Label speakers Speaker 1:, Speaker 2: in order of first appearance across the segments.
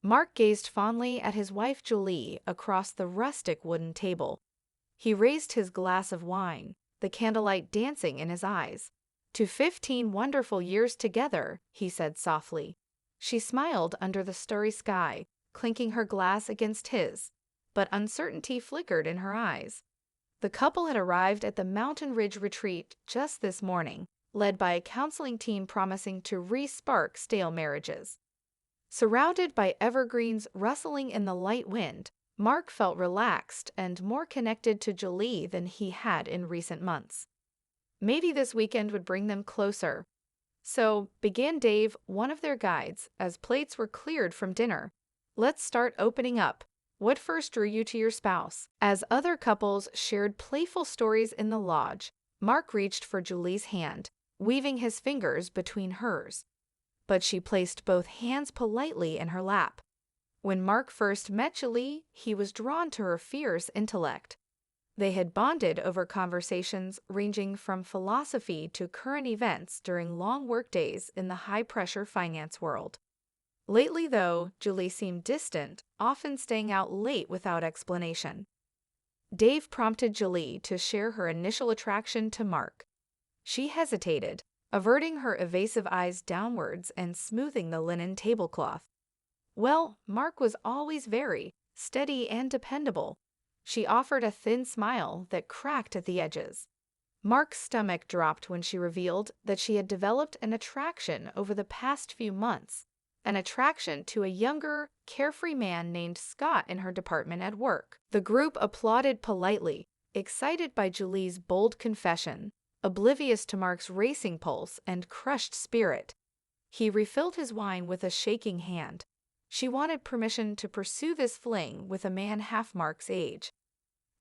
Speaker 1: Mark gazed fondly at his wife Julie across the rustic wooden table. He raised his glass of wine, the candlelight dancing in his eyes. "To 15 wonderful years together," he said softly. She smiled under the starry sky, clinking her glass against his, but uncertainty flickered in her eyes. The couple had arrived at the Mountain Ridge retreat just this morning, led by a counseling team promising to re-spark stale marriages. Surrounded by evergreens rustling in the light wind, Mark felt relaxed and more connected to Julie than he had in recent months. Maybe this weekend would bring them closer. "So," began Dave, one of their guides, as plates were cleared from dinner, "let's start opening up. What first drew you to your spouse?" As other couples shared playful stories in the lodge, Mark reached for Julie's hand, weaving his fingers between hers. But she placed both hands politely in her lap. When Mark first met Julie, he was drawn to her fierce intellect. They had bonded over conversations ranging from philosophy to current events during long workdays in the high-pressure finance world. Lately, though, Julie seemed distant, often staying out late without explanation. Dave prompted Julie to share her initial attraction to Mark. She hesitated, averting her evasive eyes downwards and smoothing the linen tablecloth. "Well, Mark was always very steady and dependable." She offered a thin smile that cracked at the edges. Mark's stomach dropped when she revealed that she had developed an attraction over the past few months, an attraction to a younger, carefree man named Scott in her department at work. The group applauded politely, excited by Julie's bold confession, oblivious to Mark's racing pulse and crushed spirit. He refilled his wine with a shaking hand. She wanted permission to pursue this fling with a man half Mark's age.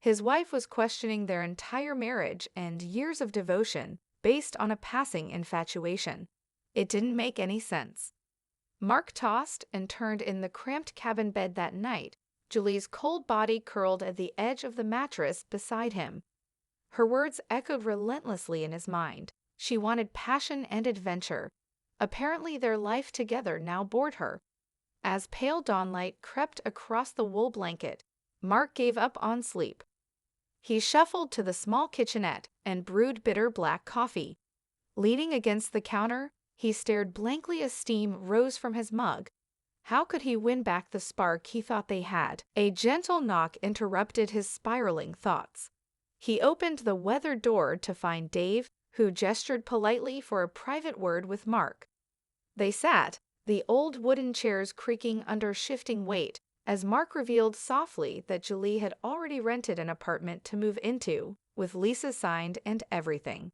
Speaker 1: His wife was questioning their entire marriage and years of devotion based on a passing infatuation. It didn't make any sense. Mark tossed and turned in the cramped cabin bed that night, Julie's cold body curled at the edge of the mattress beside him. Her words echoed relentlessly in his mind. She wanted passion and adventure. Apparently their life together now bored her. As pale dawnlight crept across the wool blanket, Mark gave up on sleep. He shuffled to the small kitchenette and brewed bitter black coffee. Leaning against the counter, he stared blankly as steam rose from his mug. How could he win back the spark he thought they had? A gentle knock interrupted his spiraling thoughts. He opened the weathered door to find Dave, who gestured politely for a private word with Mark. They sat, the old wooden chairs creaking under shifting weight, as Mark revealed softly that Julie had already rented an apartment to move into, with leases signed and everything.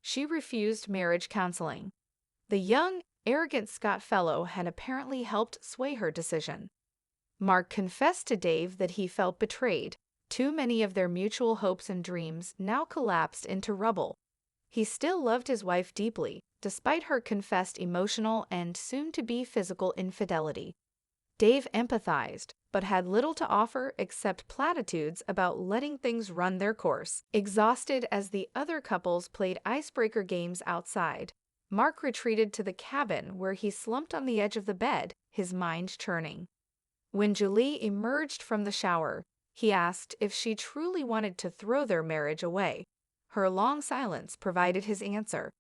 Speaker 1: She refused marriage counseling. The young, arrogant Scott fellow had apparently helped sway her decision. Mark confessed to Dave that he felt betrayed. Too many of their mutual hopes and dreams now collapsed into rubble. He still loved his wife deeply, despite her confessed emotional and soon-to-be physical infidelity. Dave empathized, but had little to offer except platitudes about letting things run their course. Exhausted as the other couples played icebreaker games outside, Mark retreated to the cabin where he slumped on the edge of the bed, his mind churning. When Julie emerged from the shower, he asked if she truly wanted to throw their marriage away. Her long silence provided his answer.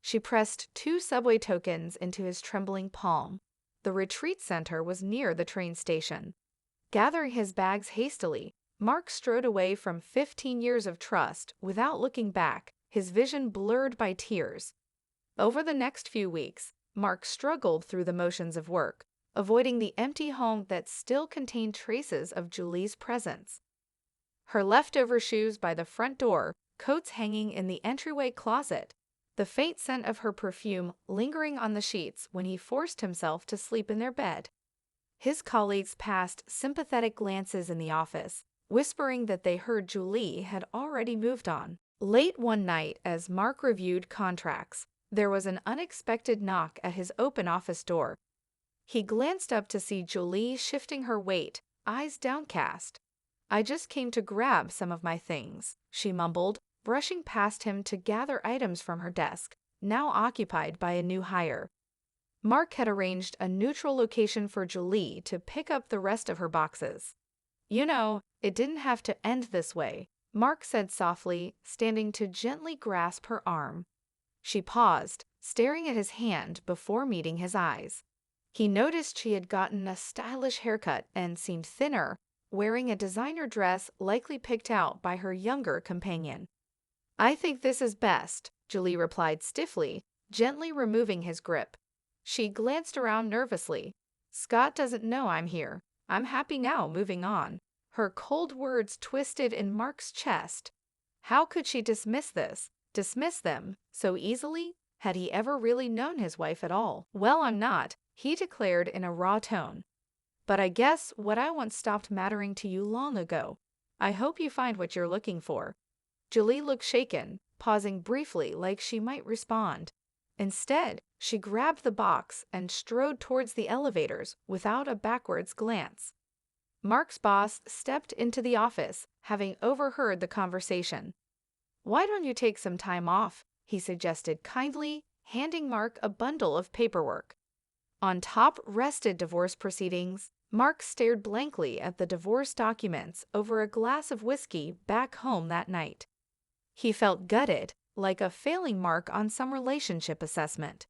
Speaker 1: She pressed 2 subway tokens into his trembling palm. The retreat center was near the train station. Gathering his bags hastily, Mark strode away from 15 years of trust without looking back, his vision blurred by tears. Over the next few weeks, Mark struggled through the motions of work, avoiding the empty home that still contained traces of Julie's presence. Her leftover shoes by the front door, coats hanging in the entryway closet, the faint scent of her perfume lingering on the sheets when he forced himself to sleep in their bed. His colleagues passed sympathetic glances in the office, whispering that they heard Julie had already moved on. Late one night, as Mark reviewed contracts, there was an unexpected knock at his open office door. He glanced up to see Julie shifting her weight, eyes downcast. "I just came to grab some of my things," she mumbled, brushing past him to gather items from her desk, now occupied by a new hire. Mark had arranged a neutral location for Julie to pick up the rest of her boxes. You know, it didn't have to end this way, Mark said softly, standing to gently grasp her arm. She paused, staring at his hand before meeting his eyes. He noticed she had gotten a stylish haircut and seemed thinner, wearing a designer dress likely picked out by her younger companion. I think this is best, Julie replied stiffly, gently removing his grip. She glanced around nervously. Scott doesn't know I'm here. I'm happy now, moving on. Her cold words twisted in Mark's chest. How could she dismiss this? Dismiss them so easily? Had he ever really known his wife at all? Well, I'm not, he declared in a raw tone. But I guess what I want stopped mattering to you long ago. I hope you find what you're looking for. Julie looked shaken, pausing briefly like she might respond. Instead, she grabbed the box and strode towards the elevators without a backwards glance. Mark's boss stepped into the office, having overheard the conversation. Why don't you take some time off? He suggested kindly, handing Mark a bundle of paperwork. On top rested divorce proceedings. Mark stared blankly at the divorce documents over a glass of whiskey back home that night. He felt gutted, like a failing mark on some relationship assessment.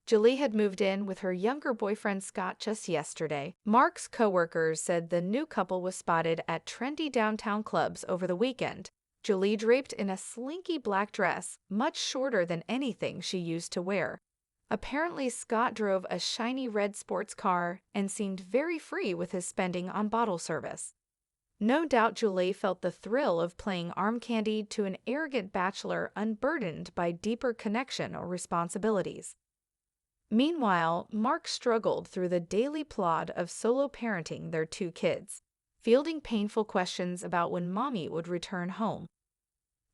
Speaker 1: Julie had moved in with her younger boyfriend Scott just yesterday. Mark's coworkers said the new couple was spotted at trendy downtown clubs over the weekend. Julie draped in a slinky black dress, much shorter than anything she used to wear. Apparently, Scott drove a shiny red sports car and seemed very free with his spending on bottle service. No doubt Julie felt the thrill of playing arm candy to an arrogant bachelor unburdened by deeper connection or responsibilities. Meanwhile, Mark struggled through the daily plod of solo parenting their two kids, fielding painful questions about when mommy would return home.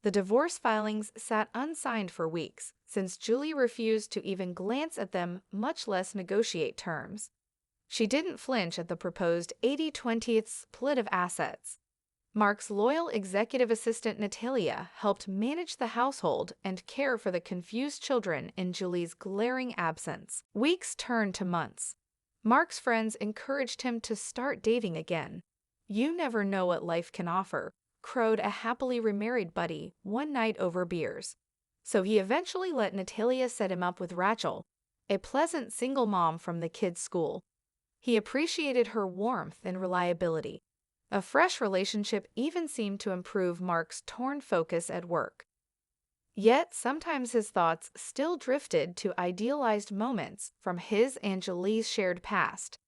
Speaker 1: The divorce filings sat unsigned for weeks, since Julie refused to even glance at them, much less negotiate terms. She didn't flinch at the proposed 80-20 split of assets. Mark's loyal executive assistant Natalia helped manage the household and care for the confused children in Julie's glaring absence. Weeks turned to months. Mark's friends encouraged him to start dating again. You never know what life can offer, crowed a happily remarried buddy one night over beers. So he eventually let Natalia set him up with Rachel, a pleasant single mom from the kids' school. He appreciated her warmth and reliability. A fresh relationship even seemed to improve Mark's torn focus at work. Yet sometimes his thoughts still drifted to idealized moments from his and Julie's shared past.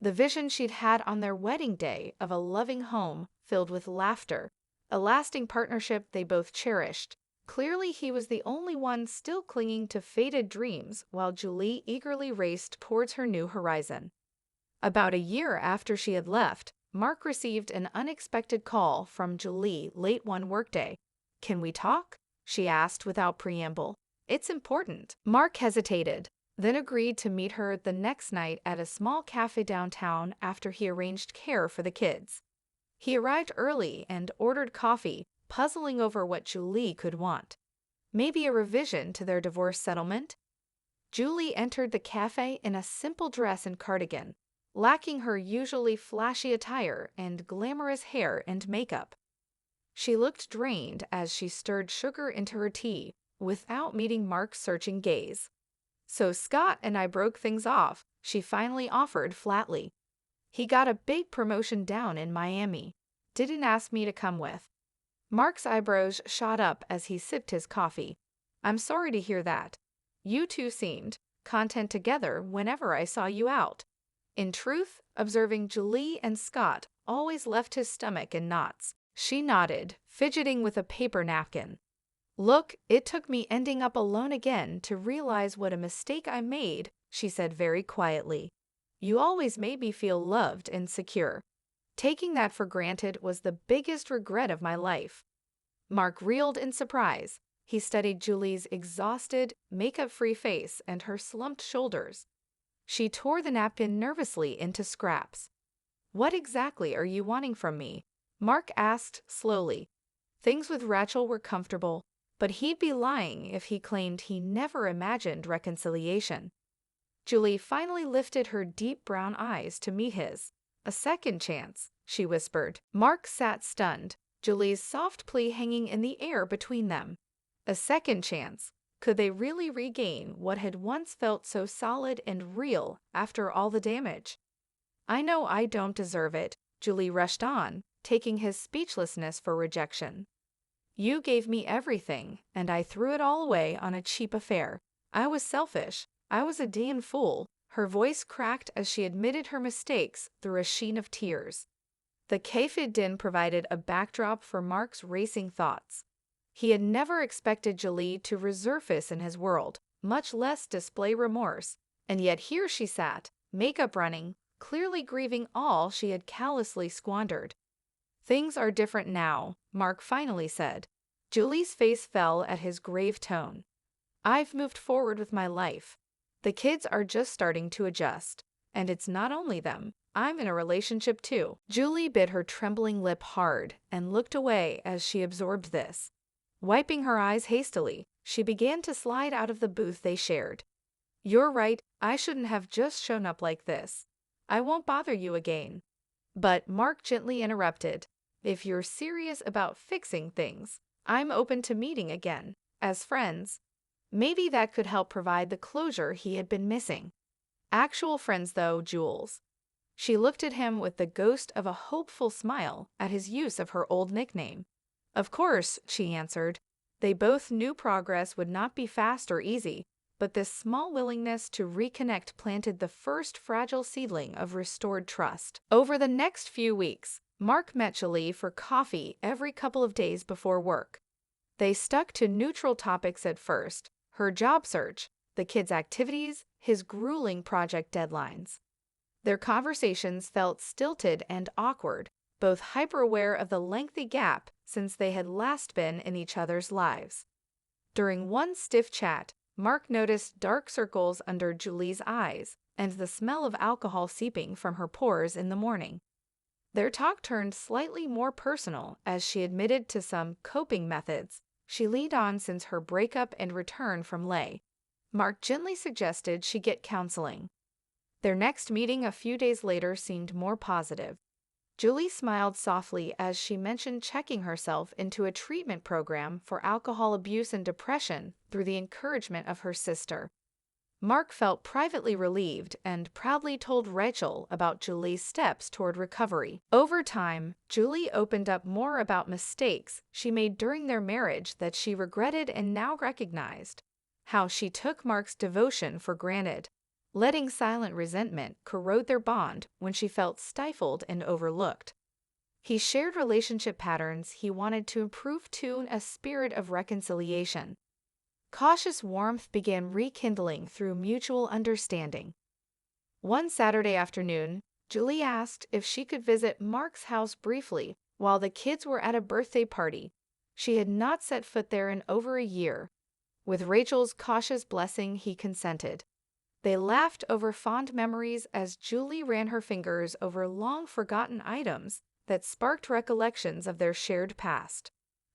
Speaker 1: The vision she'd had on their wedding day of a loving home filled with laughter, a lasting partnership they both cherished. Clearly, he was the only one still clinging to faded dreams while Julie eagerly raced towards her new horizon. About a year after she had left, Mark received an unexpected call from Julie late one workday. "Can we talk?" she asked without preamble. "It's important." Mark hesitated, then agreed to meet her the next night at a small cafe downtown after he arranged care for the kids. He arrived early and ordered coffee, puzzling over what Julie could want. Maybe a revision to their divorce settlement? Julie entered the cafe in a simple dress and cardigan, lacking her usually flashy attire and glamorous hair and makeup. She looked drained as she stirred sugar into her tea, without meeting Mark's searching gaze. "So Scott and I broke things off," she finally offered flatly. "He got a big promotion down in Miami. Didn't ask me to come with." Mark's eyebrows shot up as he sipped his coffee. "I'm sorry to hear that. You two seemed content together whenever I saw you out." In truth, observing Julie and Scott always left his stomach in knots. She nodded, fidgeting with a paper napkin. "Look, it took me ending up alone again to realize what a mistake I made," she said very quietly. "You always made me feel loved and secure. Taking that for granted was the biggest regret of my life." Mark reeled in surprise. He studied Julie's exhausted, makeup-free face and her slumped shoulders. She tore the napkin nervously into scraps. "What exactly are you wanting from me?" Mark asked slowly. Things with Rachel were comfortable, but he'd be lying if he claimed he never imagined reconciliation. Julie finally lifted her deep brown eyes to meet his. A second chance, she whispered. Mark sat stunned, Julie's soft plea hanging in the air between them. A second chance. Could they really regain what had once felt so solid and real after all the damage? I know I don't deserve it, Julie rushed on, taking his speechlessness for rejection. You gave me everything, and I threw it all away on a cheap affair. I was selfish. I was a damn fool. Her voice cracked as she admitted her mistakes through a sheen of tears. The café din provided a backdrop for Mark's racing thoughts. He had never expected Julie to resurface in his world, much less display remorse, and yet here she sat, makeup running, clearly grieving all she had callously squandered. Things are different now, Mark finally said. Julie's face fell at his grave tone. I've moved forward with my life. The kids are just starting to adjust. And it's not only them. I'm in a relationship too. Julie bit her trembling lip hard and looked away as she absorbed this. Wiping her eyes hastily, she began to slide out of the booth they shared. You're right, I shouldn't have just shown up like this. I won't bother you again. But Mark gently interrupted. If you're serious about fixing things, I'm open to meeting again, as friends. Maybe that could help provide the closure he had been missing. Actual friends though, Jules. She looked at him with the ghost of a hopeful smile at his use of her old nickname. Of course, she answered. They both knew progress would not be fast or easy, but this small willingness to reconnect planted the first fragile seedling of restored trust. Over the next few weeks, Mark met Julie for coffee every couple of days before work. They stuck to neutral topics at first, her job search, the kids' activities, his grueling project deadlines. Their conversations felt stilted and awkward, both hyper-aware of the lengthy gap since they had last been in each other's lives. During one stiff chat, Mark noticed dark circles under Julie's eyes and the smell of alcohol seeping from her pores in the morning. Their talk turned slightly more personal as she admitted to some coping methods she leaned on since her breakup and return from Leh. Mark gently suggested she get counseling. Their next meeting a few days later seemed more positive. Julie smiled softly as she mentioned checking herself into a treatment program for alcohol abuse and depression through the encouragement of her sister. Mark felt privately relieved and proudly told Rachel about Julie's steps toward recovery. Over time, Julie opened up more about mistakes she made during their marriage that she regretted and now recognized. How she took Mark's devotion for granted, letting silent resentment corrode their bond when she felt stifled and overlooked. He shared relationship patterns he wanted to improve to a spirit of reconciliation. Cautious warmth began rekindling through mutual understanding. One Saturday afternoon, Julie asked if she could visit Mark's house briefly while the kids were at a birthday party. She had not set foot there in over a year. With Rachel's cautious blessing, he consented. They laughed over fond memories as Julie ran her fingers over long-forgotten items that sparked recollections of their shared past.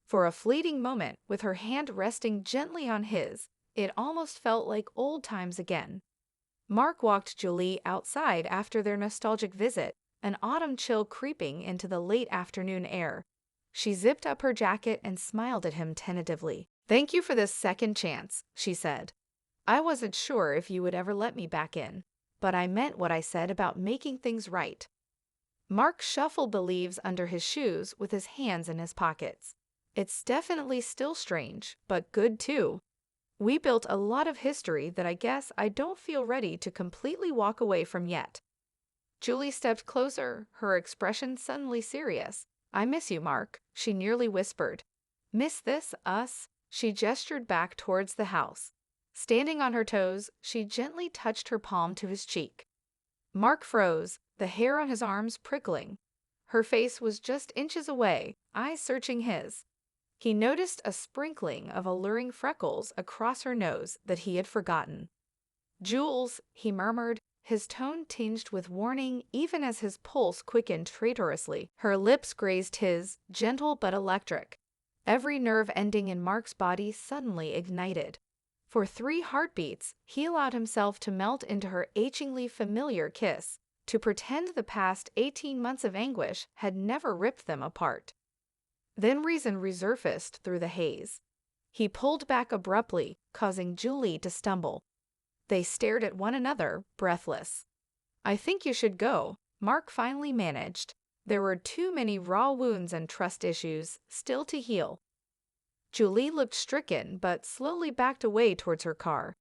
Speaker 1: For a fleeting moment, with her hand resting gently on his, it almost felt like old times again. Mark walked Julie outside after their nostalgic visit, an autumn chill creeping into the late afternoon air. She zipped up her jacket and smiled at him tentatively. "Thank you for this second chance," she said. "I wasn't sure if you would ever let me back in, but I meant what I said about making things right." Mark shuffled the leaves under his shoes with his hands in his pockets. "It's definitely still strange, but good too. We built a lot of history that I guess I don't feel ready to completely walk away from yet." Julie stepped closer, her expression suddenly serious. "I miss you, Mark," she nearly whispered. "Miss this, us?" She gestured back towards the house. Standing on her toes, she gently touched her palm to his cheek. Mark froze, the hair on his arms prickling. Her face was just inches away, eyes searching his. He noticed a sprinkling of alluring freckles across her nose that he had forgotten. "Jules," he murmured, his tone tinged with warning even as his pulse quickened traitorously. Her lips grazed his, gentle but electric. Every nerve ending in Mark's body suddenly ignited. For 3 heartbeats, he allowed himself to melt into her achingly familiar kiss, to pretend the past 18 months of anguish had never ripped them apart. Then reason resurfaced through the haze. He pulled back abruptly, causing Julie to stumble. They stared at one another, breathless. "I think you should go," Mark finally managed. There were too many raw wounds and trust issues still to heal. Julie looked stricken but slowly backed away towards her car.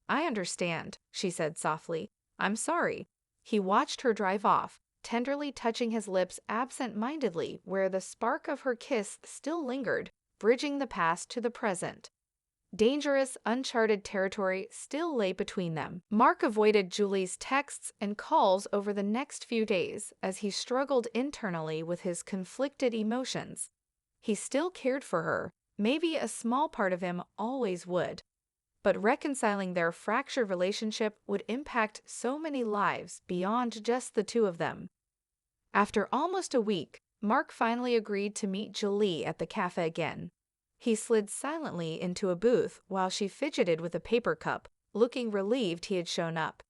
Speaker 1: "I understand," she said softly. "I'm sorry." He watched her drive off, tenderly touching his lips absent-mindedly where the spark of her kiss still lingered, bridging the past to the present. Dangerous, uncharted territory still lay between them. Mark avoided Julie's texts and calls over the next few days as he struggled internally with his conflicted emotions. He still cared for her, maybe a small part of him always would. But reconciling their fractured relationship would impact so many lives beyond just the two of them. After almost a week, Mark finally agreed to meet Julie at the cafe again. He slid silently into a booth while she fidgeted with a paper cup, looking relieved he had shown up.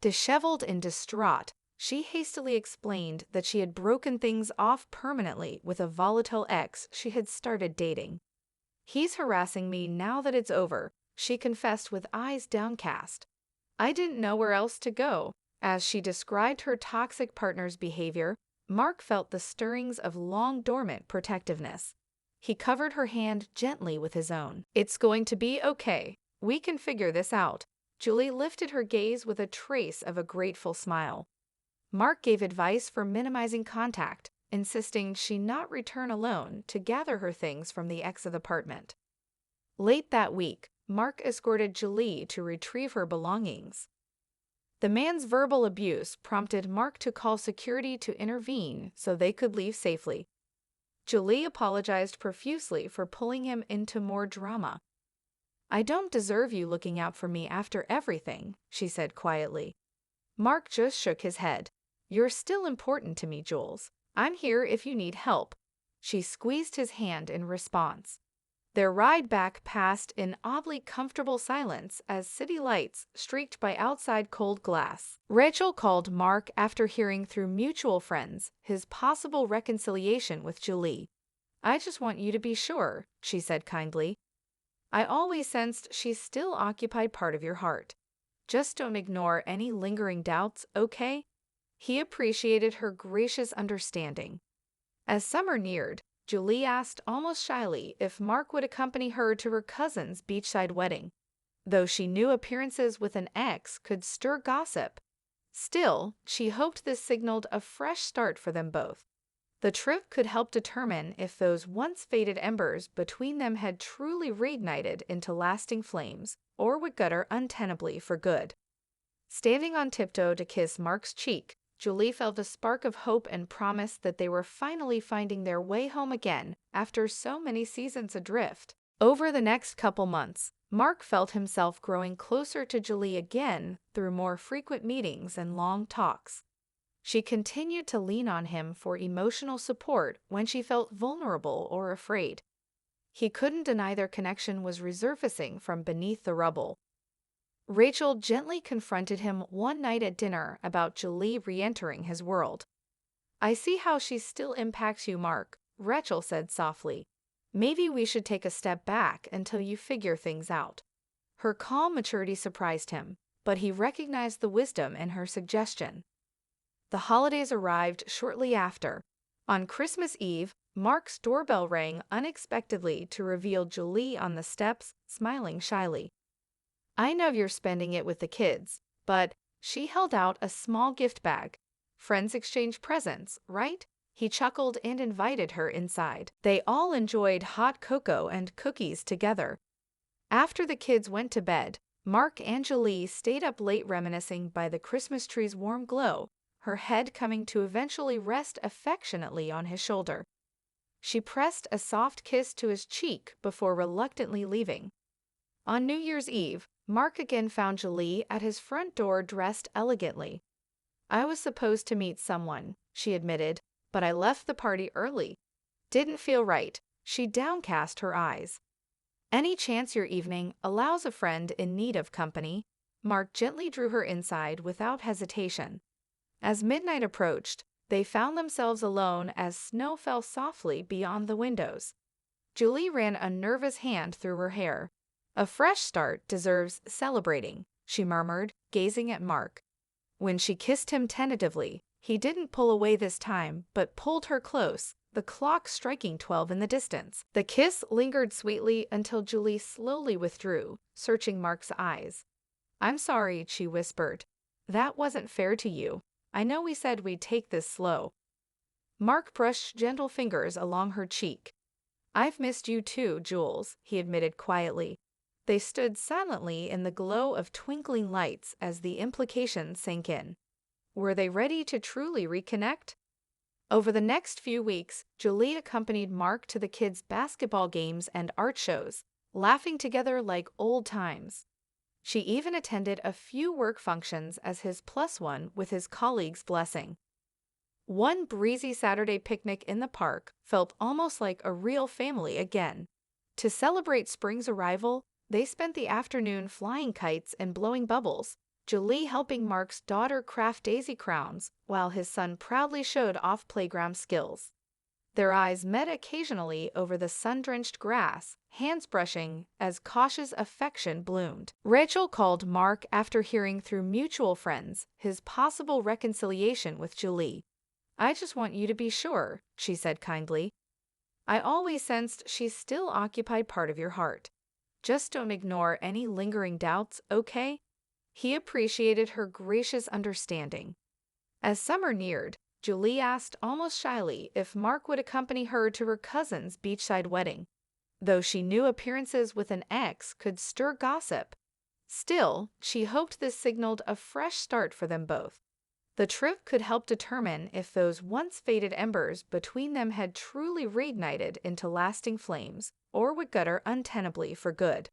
Speaker 1: Disheveled and distraught, she hastily explained that she had broken things off permanently with a volatile ex she had started dating. "He's harassing me now that it's over," she confessed with eyes downcast. "I didn't know where else to go." As she described her toxic partner's behavior, Mark felt the stirrings of long-dormant protectiveness. He covered her hand gently with his own. "It's going to be okay. We can figure this out." Julie lifted her gaze with a trace of a grateful smile. Mark gave advice for minimizing contact, insisting she not return alone to gather her things from the ex's apartment. Late that week, Mark escorted Julie to retrieve her belongings. The man's verbal abuse prompted Mark to call security to intervene so they could leave safely. Julie apologized profusely for pulling him into more drama. "I don't deserve you looking out for me after everything," she said quietly. Mark just shook his head. "You're still important to me, Jules. I'm here if you need help." She squeezed his hand in response. Their ride back passed in oddly comfortable silence as city lights streaked by outside cold glass. Rachel called Mark after hearing through mutual friends his possible reconciliation with Julie. "I just want you to be sure," she said kindly. "I always sensed she still occupied part of your heart. Just don't ignore any lingering doubts, okay?" He appreciated her gracious understanding. As summer neared, Julie asked almost shyly if Mark would accompany her to her cousin's beachside wedding. Though she knew appearances with an ex could stir gossip, still, she hoped this signaled a fresh start for them both. The trip could help determine if those once-faded embers between them had truly reignited into lasting flames, or would gutter untenably for good. Standing on tiptoe to kiss Mark's cheek, Julie felt a spark of hope and promise that they were finally finding their way home again after so many seasons adrift. Over the next couple months, Mark felt himself growing closer to Julie again through more frequent meetings and long talks. She continued to lean on him for emotional support when she felt vulnerable or afraid. He couldn't deny their connection was resurfacing from beneath the rubble. Rachel gently confronted him one night at dinner about Julie re-entering his world. "I see how she still impacts you, Mark," Rachel said softly. "Maybe we should take a step back until you figure things out." Her calm maturity surprised him, but he recognized the wisdom in her suggestion. The holidays arrived shortly after. On Christmas Eve, Mark's doorbell rang unexpectedly to reveal Julie on the steps, smiling shyly. "I know you're spending it with the kids, but," she held out a small gift bag. "Friends exchange presents, right?" He chuckled and invited her inside. They all enjoyed hot cocoa and cookies together. After the kids went to bed, Mark and Julie stayed up late reminiscing by the Christmas tree's warm glow, her head coming to eventually rest affectionately on his shoulder. She pressed a soft kiss to his cheek before reluctantly leaving. On New Year's Eve, Mark again found Julie at his front door dressed elegantly. "I was supposed to meet someone," she admitted, "but I left the party early. Didn't feel right." She downcast her eyes. Any chance your evening allows a friend in need of company? Mark gently drew her inside without hesitation. As midnight approached, they found themselves alone as snow fell softly beyond the windows. Julie ran a nervous hand through her hair. A fresh start deserves celebrating, she murmured, gazing at Mark. When she kissed him tentatively, he didn't pull away this time, but pulled her close, the clock striking 12 in the distance. The kiss lingered sweetly until Julie slowly withdrew, searching Mark's eyes. "I'm sorry," she whispered. "That wasn't fair to you. I know we said we'd take this slow." Mark brushed gentle fingers along her cheek. "I've missed you too, Jules," he admitted quietly. They stood silently in the glow of twinkling lights as the implications sank in. Were they ready to truly reconnect? Over the next few weeks, Julie accompanied Mark to the kids' basketball games and art shows, laughing together like old times. She even attended a few work functions as his plus one with his colleagues' blessing. One breezy Saturday picnic in the park felt almost like a real family again. To celebrate spring's arrival, they spent the afternoon flying kites and blowing bubbles, Julie helping Mark's daughter craft daisy crowns while his son proudly showed off playground skills. Their eyes met occasionally over the sun-drenched grass, hands brushing as cautious affection bloomed. Rachel called Mark after hearing through mutual friends his possible reconciliation with Julie. "I just want you to be sure," she said kindly. "I always sensed she still occupied part of your heart. Just don't ignore any lingering doubts, okay?" He appreciated her gracious understanding. As summer neared, Julie asked almost shyly if Mark would accompany her to her cousin's beachside wedding, though she knew appearances with an ex could stir gossip. Still, she hoped this signaled a fresh start for them both. The trip could help determine if those once faded embers between them had truly reignited into lasting flames, or would gutter untenably for good.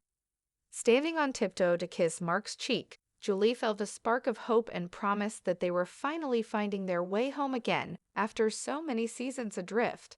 Speaker 1: Standing on tiptoe to kiss Mark's cheek, Julie felt a spark of hope and promise that they were finally finding their way home again after so many seasons adrift.